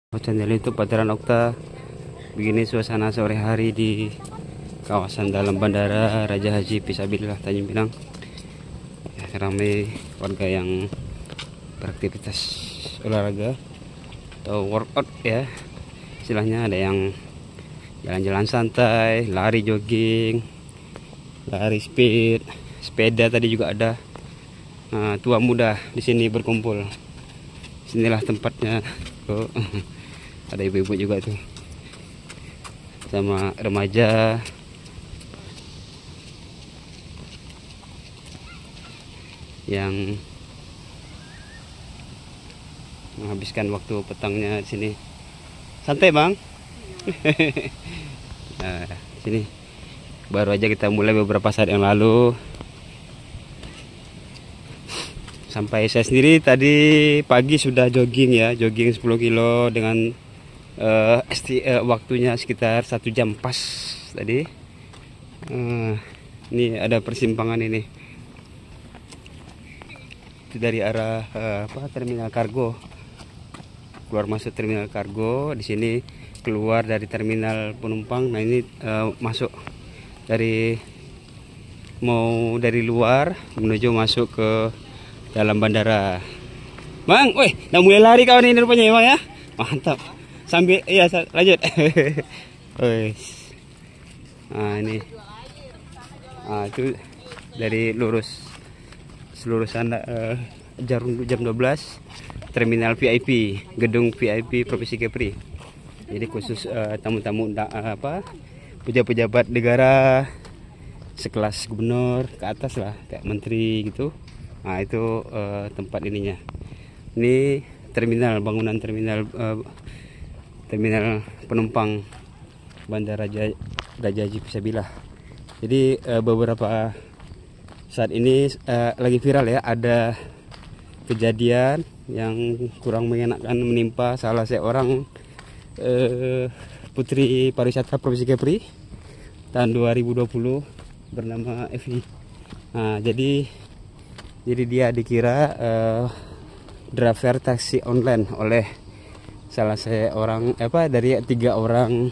Channel YouTube Pateran Okta. Begini suasana sore hari di kawasan dalam Bandara Raja Haji Fisabilillah Tanjung Pinang. Ya, ramai warga yang beraktivitas olahraga atau workout ya. Istilahnya ada yang jalan-jalan santai, lari jogging, lari speed, sepeda tadi juga ada. Nah, tua muda di sini berkumpul. Sinilah tempatnya. Oh, ada ibu-ibu juga tuh sama remaja. Yang menghabiskan waktu petangnya di sini. Santai, Bang. Nah, sini baru aja kita mulai beberapa saat yang lalu. Sampai saya sendiri tadi pagi sudah jogging ya, jogging 10 kilo dengan waktunya sekitar 1 jam pas tadi. Ini ada persimpangan ini. Itu dari arah terminal kargo. Keluar masuk terminal kargo, di sini keluar dari terminal penumpang. Nah, ini masuk dari luar menuju masuk ke dalam bandara. Bang, woi, udah mulai lari kawan ini rupanya ya, Bang ya. Mantap. Sambil iya lanjut. Nah, ini. Itu dari seluruh sana jam 12 terminal VIP, gedung VIP Provinsi Kepri. Jadi khusus tamu-tamu pejabat-pejabat negara sekelas gubernur ke atas lah, kayak menteri gitu. Nah, itu tempat ininya. Ini terminal, bangunan terminal penumpang Bandara Raja Haji Fisabilillah. Jadi beberapa saat ini lagi viral ya, ada kejadian yang kurang mengenakan menimpa salah seorang putri pariwisata Provinsi Kepri tahun 2020 bernama Evi. Nah, jadi dia dikira driver taksi online oleh salah seorang dari 3 orang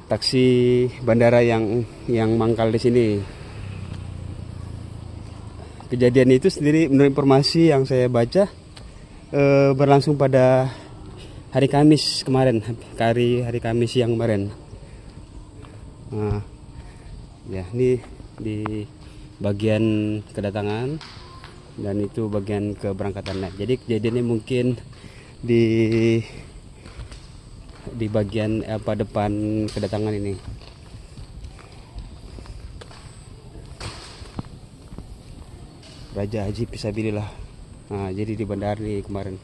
taksi bandara yang mangkal di sini. Kejadian itu sendiri menurut informasi yang saya baca berlangsung pada hari Kamis kemarin, hari Kamis yang kemarin. Nah, ya ini di bagian kedatangan dan itu bagian keberangkatan. Nah, jadi kejadiannya mungkin di bagian depan kedatangan ini. Raja Haji Fisabilillah. Nah, jadi di bandara nih kemarin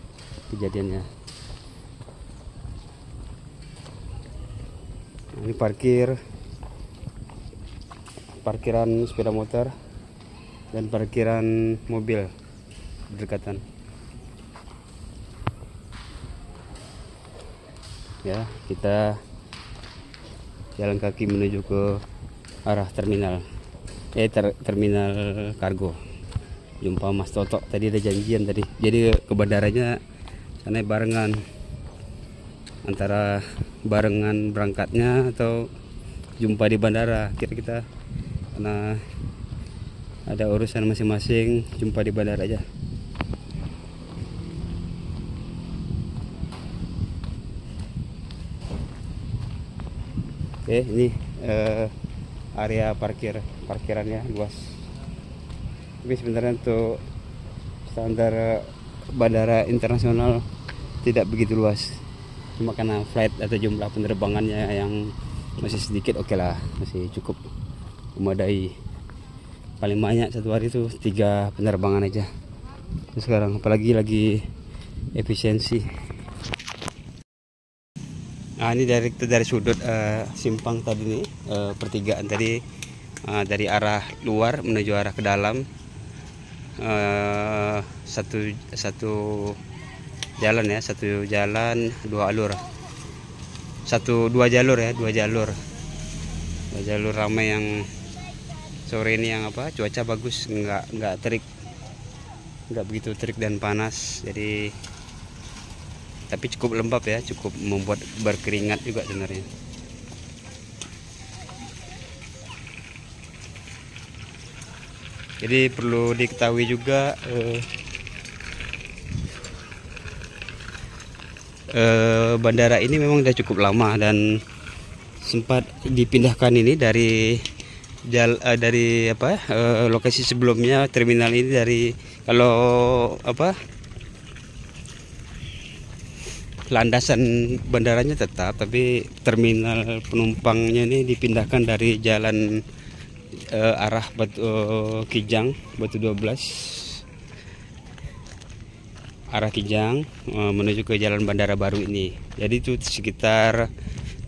kejadiannya. Nah, ini parkiran sepeda motor dan parkiran mobil berdekatan. Ya, kita jalan kaki menuju ke arah terminal kargo. Jumpa Mas Toto, tadi ada janjian tadi. Jadi ke bandaranya sana barengan, antara barengan berangkatnya atau jumpa di bandara. Kira kita karena ada urusan masing-masing, jumpa di bandara aja. Oke, ini area parkirannya luas. Tapi sebenarnya untuk standar bandara internasional tidak begitu luas. Cuma karena flight atau jumlah penerbangannya yang masih sedikit, oke lah, masih cukup memadai. Paling banyak satu hari itu 3 penerbangan aja. Terus sekarang apalagi lagi efisiensi. Nah, ini dari sudut simpang tadi nih, pertigaan tadi, dari arah luar menuju arah ke dalam, satu jalan ya, satu jalan 2 alur, dua jalur ramai. Yang sore ini yang cuaca bagus, nggak begitu terik dan panas, jadi Tapi cukup lembab ya, cukup membuat berkeringat juga sebenarnya. Jadi perlu diketahui juga bandara ini memang sudah cukup lama dan sempat dipindahkan ini dari lokasi sebelumnya. Terminal ini dari landasan bandaranya tetap, tapi terminal penumpangnya ini dipindahkan dari jalan arah Kijang, Batu 12 arah Kijang menuju ke jalan bandara baru ini. Jadi itu sekitar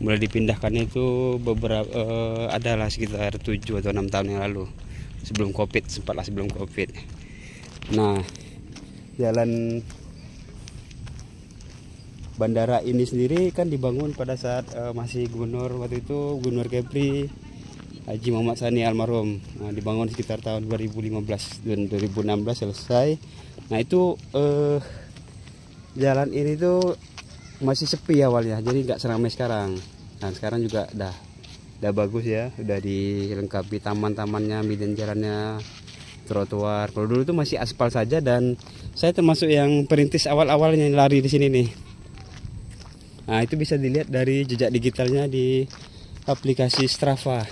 mulai dipindahkannya itu adalah sekitar 7 atau 6 tahun yang lalu, sebelum Covid, sempatlah sebelum Covid. Nah, jalan bandara ini sendiri kan dibangun pada saat masih gubernur waktu itu, Gubernur Kepri Haji Muhammad Sani almarhum. Nah, dibangun sekitar tahun 2015 dan 2016 selesai. Nah, itu jalan ini tuh masih sepi awalnya, jadi nggak seramai sekarang. Nah, sekarang juga udah bagus ya, udah dilengkapi taman-tamannya, medan jalannya, trotoar. Kalau dulu tuh masih aspal saja, dan saya termasuk yang perintis awal-awalnya lari di sini nih. Nah, itu bisa dilihat dari jejak digitalnya di aplikasi Strava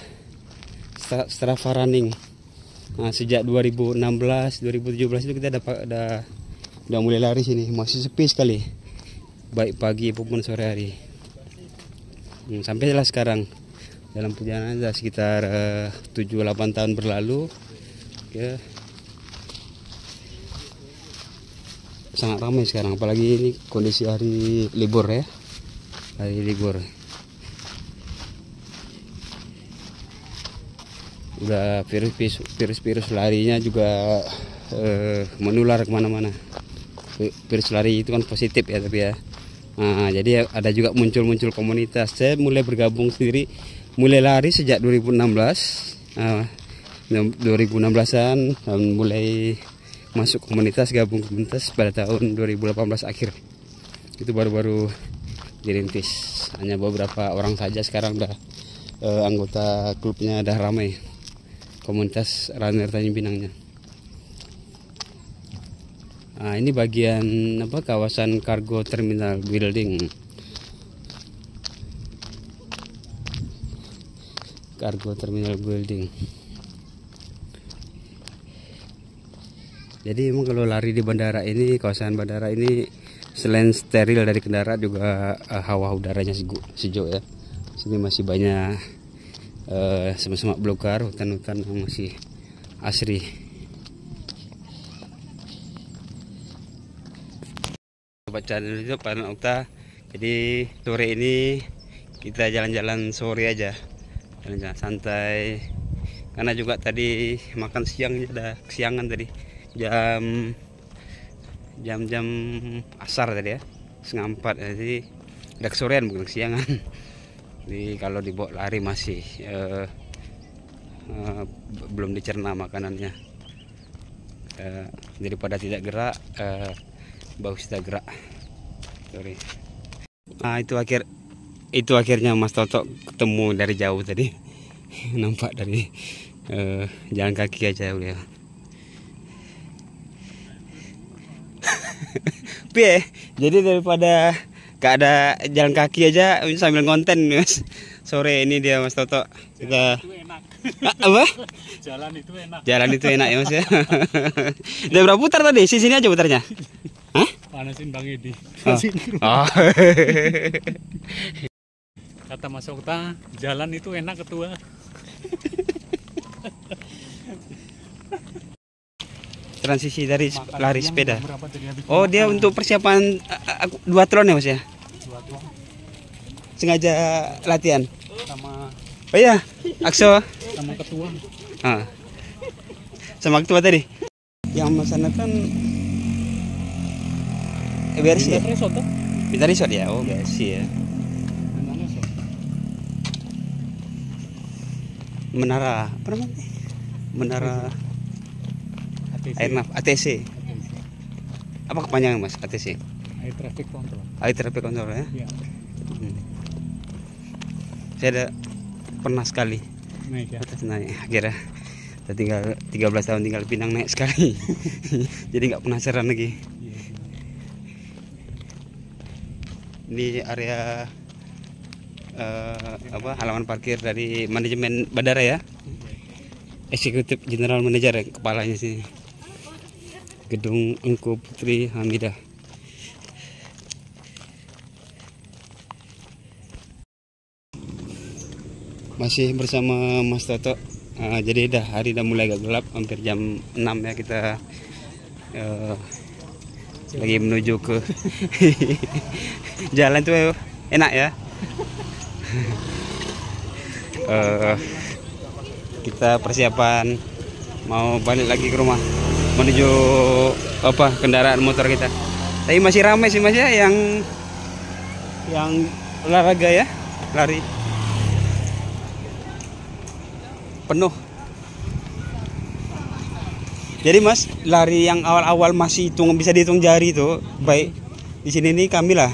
Running. Nah, sejak 2016, 2017 itu kita udah mulai lari sini. Masih sepi sekali, baik pagi maupun sore hari. Sampailah sekarang dalam perjalanan sudah sekitar 7-8 tahun berlalu ya. Sangat ramai sekarang, apalagi ini kondisi hari libur ya, hari libur. Udah virus larinya juga menular kemana-mana. Virus lari itu kan positif ya, tapi ya. Nah, jadi ada juga muncul komunitas. Saya mulai bergabung sendiri, mulai lari sejak 2016. 2016-an mulai masuk komunitas, gabung komunitas pada tahun 2018 akhir. Itu baru-baru dirintis. Hanya beberapa orang saja, sekarang udah anggota klubnya udah ramai. Komunitas runner Tanjung Pinangnya. Nah, ini bagian kawasan Cargo Terminal Building. Cargo Terminal Building. Jadi emang kalau lari di bandara ini, kawasan bandara ini, selain steril dari kendaraan, juga hawa udaranya sejuk ya. Sini masih banyak semak-semak belukar, hutan-hutan yang masih asri. Sobat channel itu Pak Okta. Jadi sore ini kita jalan-jalan sore aja, jalan-jalan santai. Karena juga tadi makan siangnya udah kesiangan tadi, jam asar tadi ya, 3:30. Jadi udah kesorean, bukan kesiangan. Jadi kalau dibawa lari masih belum dicerna makanannya. Daripada tidak gerak, bagus tidak gerak. Sorry. Nah, itu akhirnya Mas Toto ketemu dari jauh tadi. Nampak dari jalan kaki aja udah. Piye? Jadi daripada gak ada jalan kaki aja sambil ngonten Mas. Sore ini dia Mas Toto. Kita apa? Jalan itu enak. Jalan itu enak ya Mas ya. Udah berapa putar tadi? Sini aja putarnya. Hah? Panasin Bang Edi. Oh. Kata Mas Okta, jalan itu enak ketua. Transisi dari lari sepeda. Oh, dia untuk persiapan duathlon ya Mas ya? Duathlon. Sengaja latihan. Sama. Oh iya, Akso. Sama ketua. Sama ketua tadi. Yang melaksanakan BRC ya? Bintang Resort ya? Oh, BRC ya. Menara apa namanya? Menara ATC. Airnav ATC. Apa kepanjangan Mas ATC? Air traffic control. Air traffic control ya. Ya, Saya ada pernah sekali naik ya. atas naik, akhirnya udah tinggal 13 tahun tinggal Pinang naik sekali. Jadi nggak penasaran lagi. Iya, iya. Ini area halaman parkir dari manajemen bandara ya. Eksekutif General Manager ya, kepalanya sih. Gedung Engku Putri Hamidah. Masih bersama Mas Toto. Jadi hari udah mulai agak gelap, hampir jam 6 ya, kita lagi menuju ke jalan tuh enak ya. Kita persiapan mau balik lagi ke rumah menuju kendaraan motor kita. Tapi masih ramai sih Mas ya yang olahraga ya, lari. Penuh. Jadi Mas, lari yang awal-awal masih bisa dihitung jari tuh, baik di sini nih kami lah.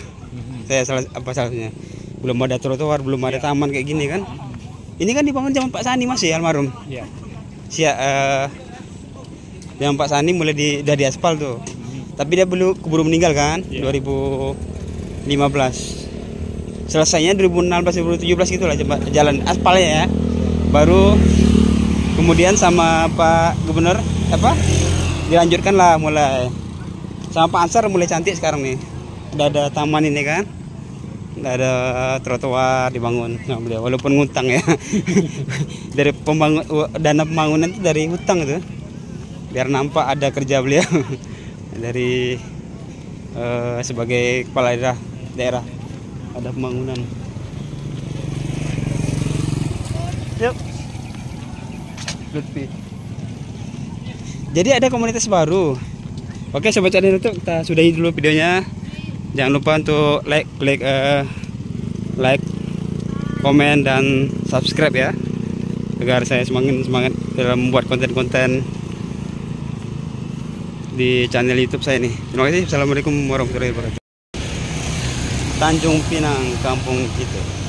Saya salahnya. Belum ada trotoar, belum ada taman kayak gini kan. Ini kan dibangun zaman Pak Sani Mas ya, almarhum. Iya. Zaman Pak Sani mulai udah di aspal tuh. Tapi dia keburu meninggal kan, 2015. Selesainya 2016 2017 gitu lah jalan aspalnya ya. Baru kemudian sama Pak Gubernur dilanjutkan lah mulai sama Pak Ansar mulai cantik sekarang nih. Udah ada taman ini kan, udah ada trotoar dibangun sama beliau walaupun ngutang ya. Dari dana pembangunan itu dari hutang itu, biar nampak ada kerja beliau dari sebagai kepala daerah ada pembangunan. Yuk. Lutfi. Jadi ada komunitas baru. Oke sobat channel itu kita sudahi dulu videonya. Jangan lupa untuk like, komen dan subscribe ya, agar saya semakin semangat dalam membuat konten-konten di channel YouTube saya ini. Terima kasih. Assalamualaikum warahmatullahi wabarakatuh. Tanjung Pinang, kampung kita.